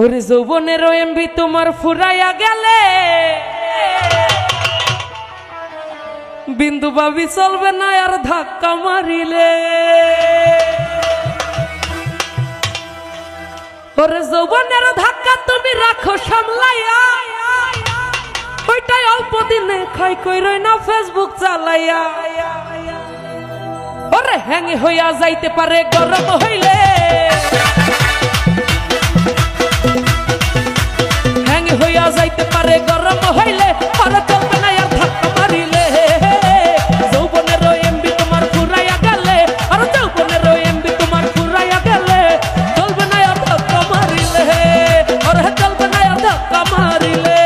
ওরে যৌবনের এমবি তোমার ফুরাইয়া গেলে বিন্দু ভাবি চলবে না আর ধাক্কা মারিলে। ওরে যৌবনের ধাক্কা তুমি রাখো সামলাইয়া, ওইটাই অল্প দিনে খাই কইরই না ফেসবুক চালাইয়া। ওরে হ্যাঙ্গি হইয়া যাইতে পারে গরম হইলে, হ্যাঙ্গি হইয়া যাইতে পারে গরম হইলে, আর চলবে না আর ধাক্কা মারিলে। যৌবনের এমবি তোমার ফুরাইয়া গেলে, আর যৌবনের এমবি তোমার ফুরাইয়া গেলে, চলবে না আর ধাক্কা মারিলে, আর চলবে না আর ধাক্কা মারিলে।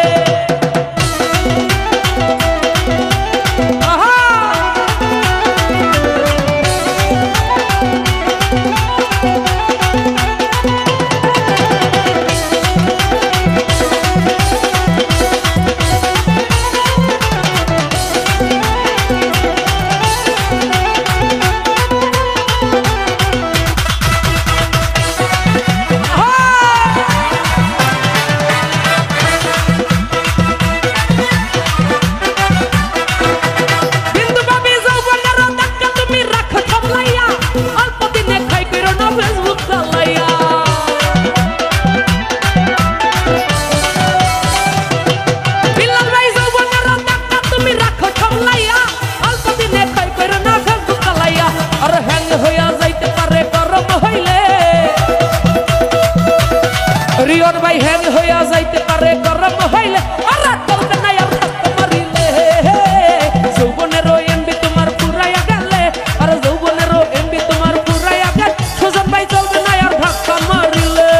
রিয়ন ভাই হ্যাং হইয়া যাইতে পারে গরম হইলে, আর চলবে না আর ধাক্কা মারিলে। যৌবনের এমবি তোমার ফুরাইয়া গেলে, আর যৌবনের এমবি তোমার ফুরাইয়া গেলে, সুজন ভাই চলবে না আর ধাক্কা মারিলে।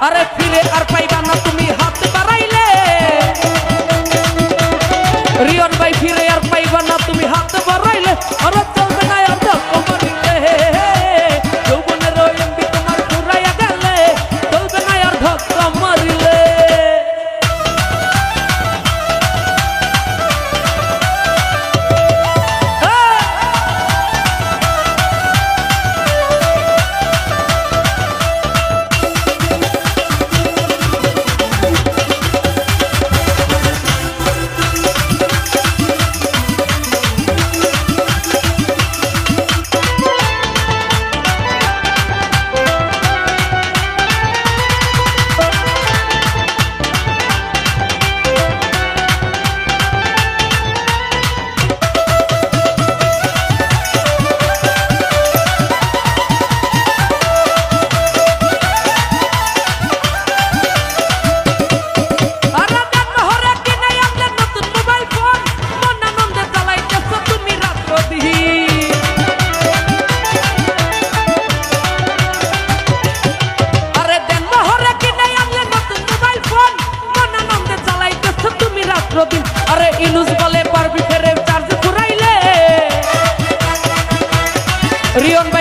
আরে ফিরে আর পাইবা না তুমি হাত বাড়াইলে, রিয়ন ভাই ফিরে আর পাইবা না তুমি হাত বাড়াইলে, আর চলবে না আর ধাক্কা মারিলে। যৌবনের এমবি তোমার ফুরাইয়া গেলে, চলবে না আর ধাক্কা মারিলে। আরে ইনুস বলে পারবি ফেরে চার্জ ফুরাইলে, রিয়ন ভাই